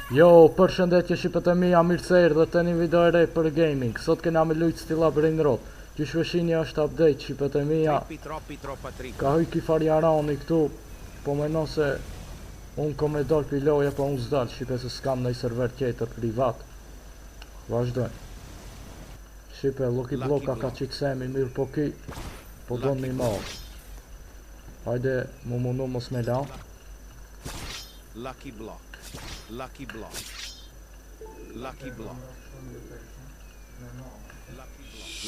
Jo, përshëndetje shqipët e mia, mirë se erdhët te një video e re për gaming. Sot kena me lujt stila Brain Rot. Që shveshini është update shqipët e mia. Ka hyj Kifarjarani këtu, po menon se unë kom e dal pi loja, po unë s'dal shqipe se s'kam nëj server tjetër privat. Vazhdojnë. Shqipe, Lucky Bloka ka qiksemi mirë po ki, po do një marë. Hajde, mu mundu mos me la. Lucky Block. Lucky Block. Lucky Block.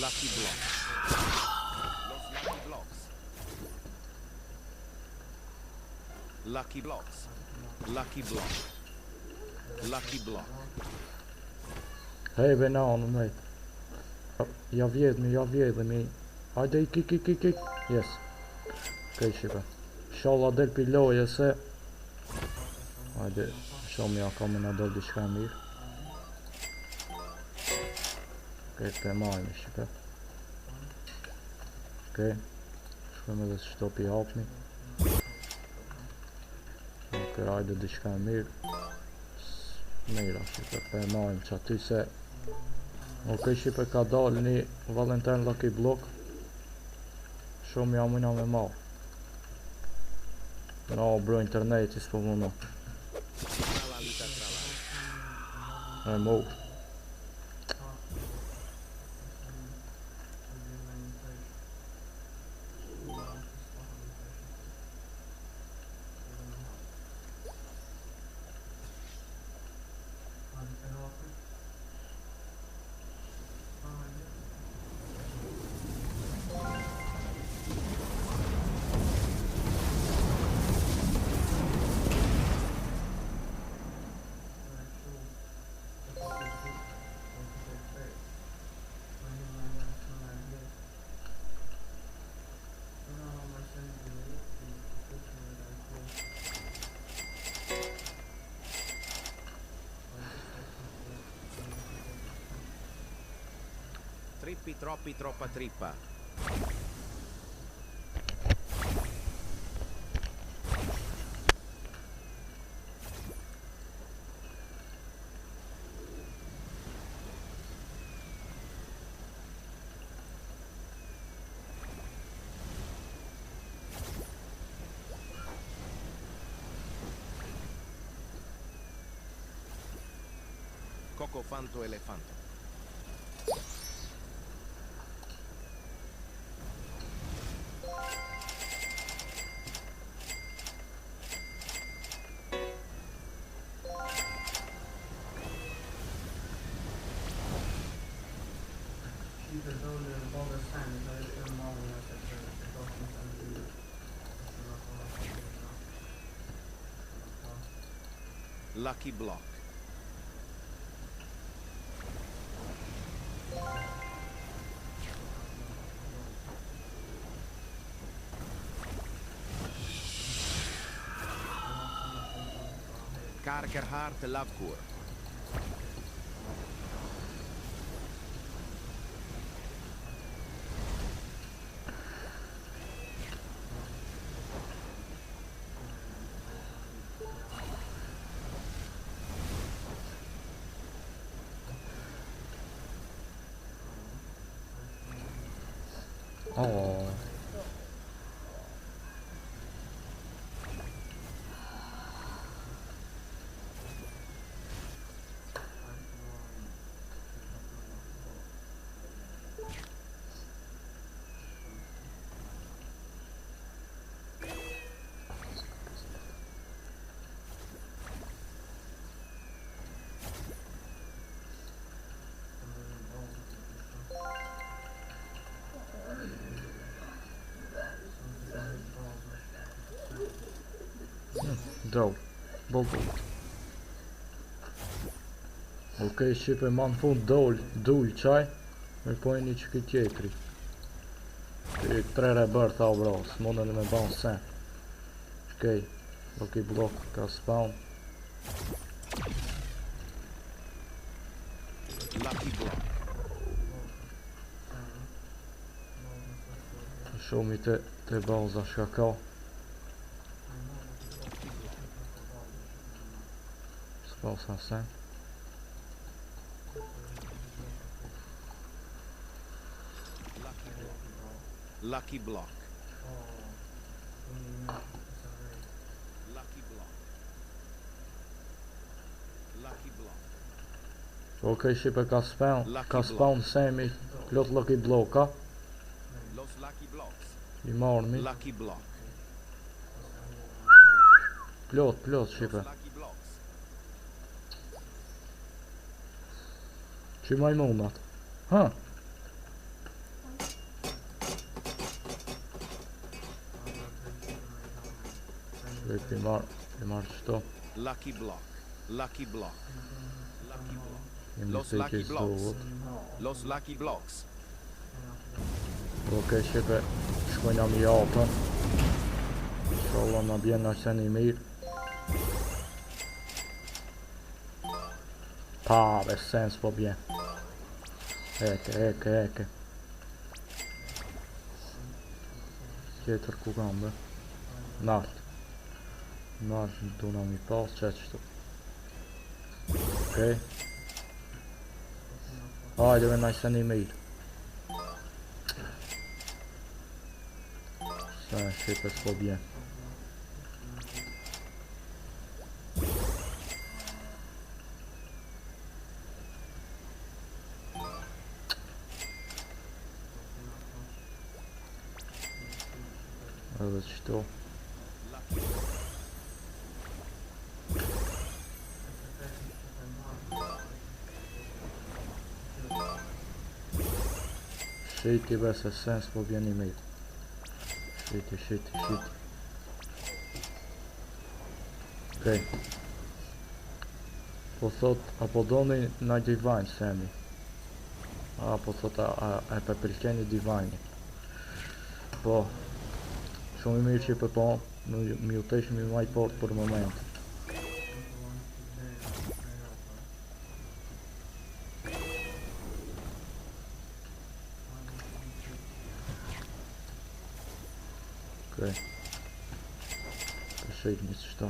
Lucky Block. Lucky Blocks. Lucky Block. Lucky Block. Hej, bananën, hej. Ja vjedhemi. Hajde, ik. Yes. Okej, shqipe. Shalla del pi loje se... Hajde, shumë ja kam në del diçka mirë. Okej, pe majmë, shqipe. Okej. Shkojmë edhe së shtopi hapni. Okej, hajde diçka mirë. Mira, shqipe, pe majmë që aty se... Okej, shqipe, ka dalë një Valentine Lucky Block. Shumë ja mujna me marë. No, bro, interneti s'po mundu. E mu. Trippi troppi troppa trippa. Coco fanto elefanto. Lucky Block. Kargerhard Lavkur. Oh. Dol. Bol. Okej, shqipe, ma në fund dull qaj. Me pojnë një që këtë tjetri. Këtë 3 rebër tha bro, s'mondën me ban sen. Okej, Lucky Block ka spawn. Lucky Block. Shumë i te baza shka ka. Sa sen. Lucky block. Lucky block. Lucky block. Okej, shipe ka spawn semi plot lucky blocka. Los lucky blocks. I marmi. Lucky block. Plot shipe. Lucky blocks. Që majmunat. Ha. Shpejt i marr qëto. Lucky block. Lucky block. Lucky block. Los lucky blocks. Los lucky blocks. Okej, shipe, shkojna mi japën. Inshallah na bjen na qeni mirë. Pa, be sens po bjen. Eke. Tjetër ku kam be? Nalt në duna mi pas qështu. Okej. Hajde me na qeni mirë. Sa shipe s'po bjen. Edhe qëto. Shiti be se sens po bjen i mirë. Shiti. Okej. Po thot, apo doni na divine semi. Apo thot, e pëpëlqeni divine. Po. Shumë i mirë që i po, mi u tesh mi maj port për moment. Okej. Shejt një qëta.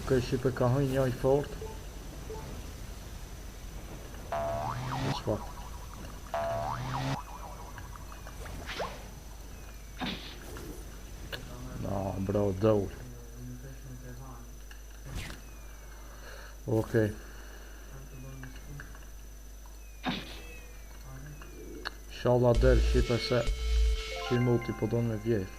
Okej, shipe ka hëj njëj fort. Shpa. No, bro, doll. Okej. Inshallah der shipe se që i multi po do në me vjerë.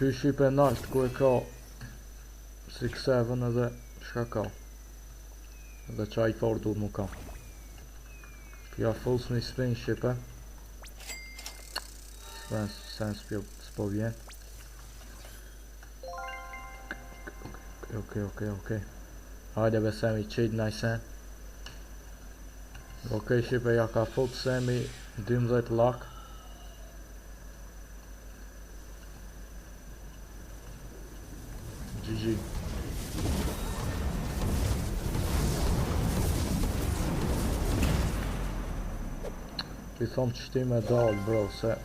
Që i shipe nalt ku e ka 6-7 edhe shka ka. Edhe qaj fort du mu ka. Pja fulls një spin shipe. Sens s'po vjen. Okej. Hajde besemi qit najsen. Okej, shipe ja ka fut semi 12 lak. GG. I thom që ti me dal, bro, se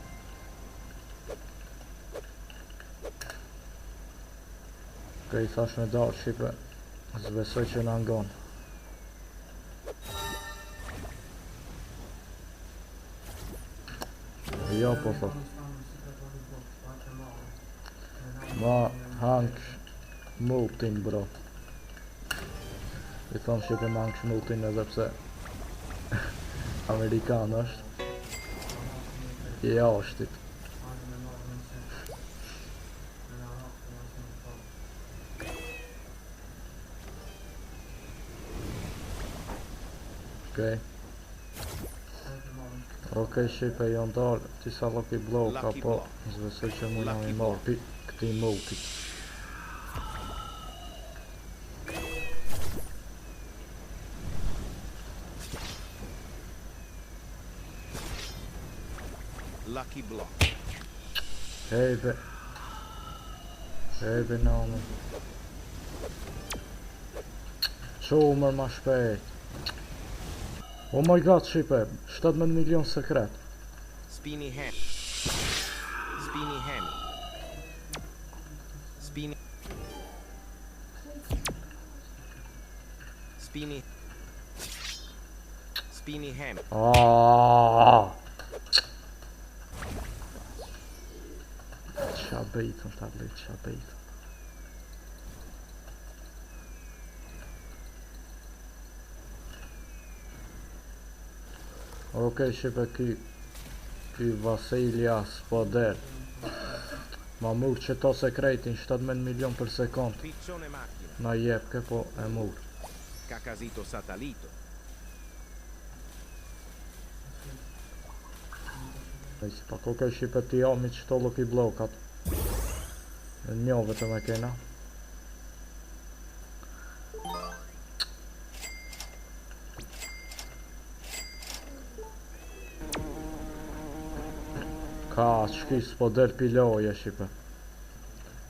Okej, i thash me dal, shipe, zbesoj që në ngon. Jo, po thot. Ma hank multin, bro. I thom shipe ma hank multin edhe pse Amerikan është. Ja është. Okej, shipe jo ndalë, tisa lucky bloka, po zbesoj që muna mi marë këti multit. Lucky block. Hejbe. Hejbe nane. Qumër ma shpejt. Oh my god, shipe, 17 milion sekret. Spini ham. Spini ham. Spini. Spini. Spini ham. Qa bejtën ta blit, qa bejtën. Okej, shipe ky Vasilja Spoder. Ma murë që to sekretin 17 milion për sekund. Piccione macchina. Na jep ke po e murë. Cacasito satalito. Pa okej, shipe ti jami që to lucky blokat. Në njove të me kena. Ka, shki s'po del piloje, shipe.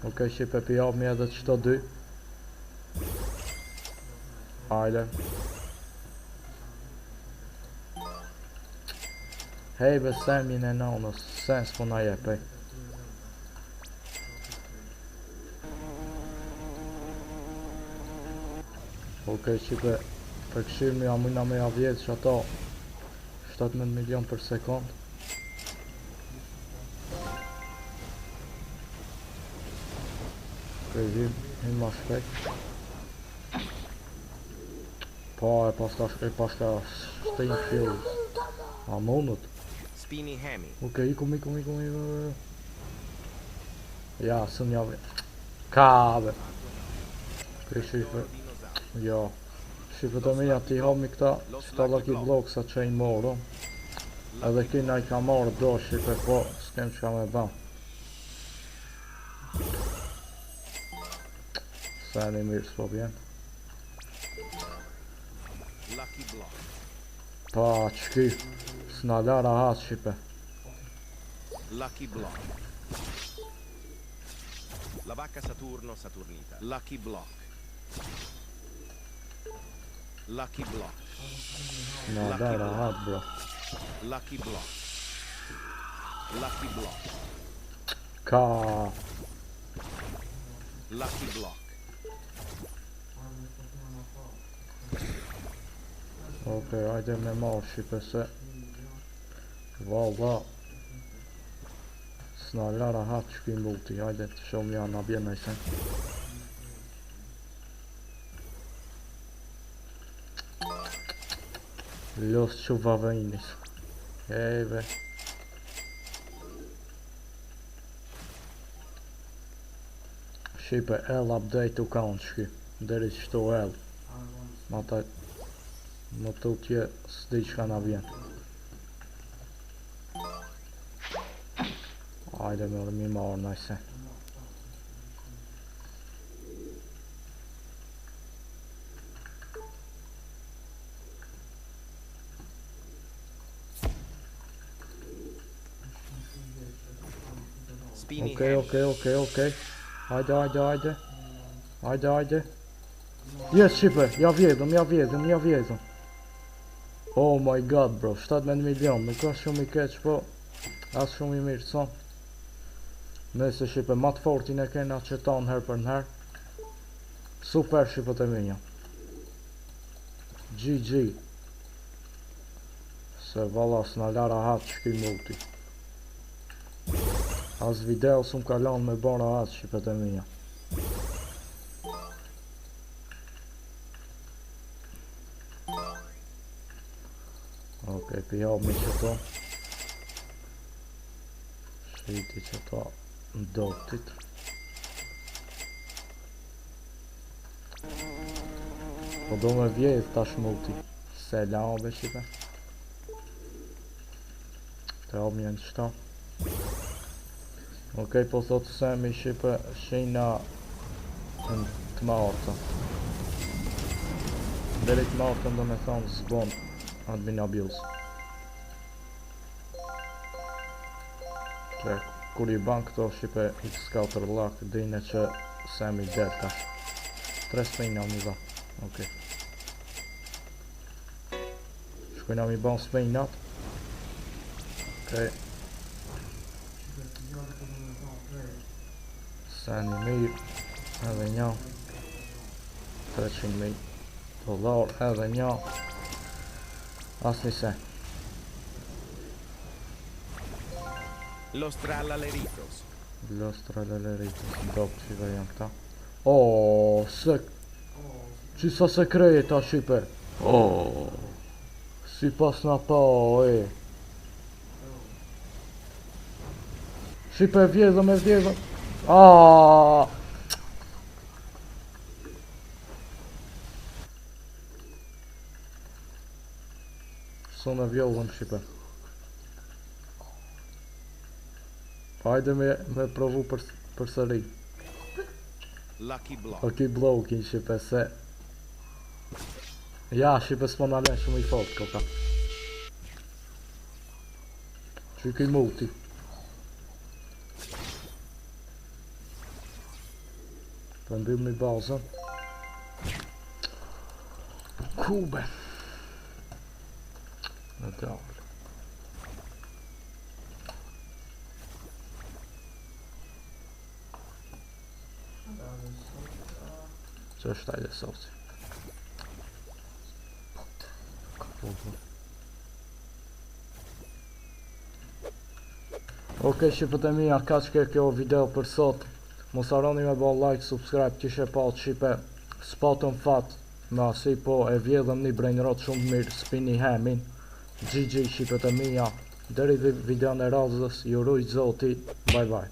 Okej, shipe, pijavmi edhe qëto dy. Hajde. Hejbe, semin e nanës, sen s'po na jep, ej. Okej, shipe, për këshirmi amina me javjet që ato 17 milion për sekund. Him ma shpejt. Pa e paska shtein fjullës. A mundët? Spini hemi. Okej, ikum. Ja, së njave. Kabe. Okej, shife. Jo. Shife të mija ti homi këta lucky block sa që i morë. Edhe kina i ka marrë do shife, po s'kem që ka me ban. Sani mirë s'po vjen. Lucky block. Pa, qëki, s'na lara hatë shipe. Lucky block. La vacca Saturno Saturnita. Lucky block. Lucky block. S'na lara hatë, bro. Lucky block. Lucky block. Ka. Lucky block. Okej, hajde me marrë shipe se valla s'na lara hatë qëki multi, hajde të shumë janë a bje nëjse. Los që vavëjnis. Ejve. Shipe L update u kanë qëki, deri qëto L. Ma ta më të utje s'di që ka na vjen. Hajde me mi marrë najse. Spini Okej. Hajde. Yes, shipe, ja vjedhëm. Oh my god, bro, 17 milion, me ka shumë i keq, po as shumë i mirë, son. Nëse shipe, matë fortin e kena qëton her për nher. Super shipe të minja. GG. Se valla s'na lara hatë shki multi. As video s'um kalon me bara hatë shipe të minja. Okej, pijau me qëto. Shiti qëto ndotit. Po do me vjedh tash multi. Se la obe shipe. Te om janë qëta. Okej, po thotë semi shipe shina të martë. Deri të martën do me thonë zbon admin abuse. Se kur I ban këto shipe X4 lak, dine që Semi Delta 3 spejna mi ba. Okej. Shkojna mi ban spejnat. Okej. Seni mirë. Edhe një. 300.000 dollar edhe një. Asni se. Los Tralaleritos. Los Tralaleritos. Dopë qive janë këta. Oh, se... Qisa se kreje ta shipe. Oh, si pas na pa, e. Shipe vjedhëm e vjedhëm. Aaaa. Së në vjollëm shipe. Hajde me provu për sëri. Lucky Block. Lucky Blockin shipe se... Ja, shipe s'po në alen shumë I fort koka. Që I multi. Të ndym një bazën. Kube. Në tjallë. Që është tajde sosi. Ok, shqipët e mija, ka që kjo video për sot. Mos harroni me bo like, subscribe, kishe pa të shipe spatën fat. Me asi po e vjedhëm një brejnërot shumë mirë, spini hemin. GG shqipët e mija. Deri video në razës, ju rujt zoti, bye bye.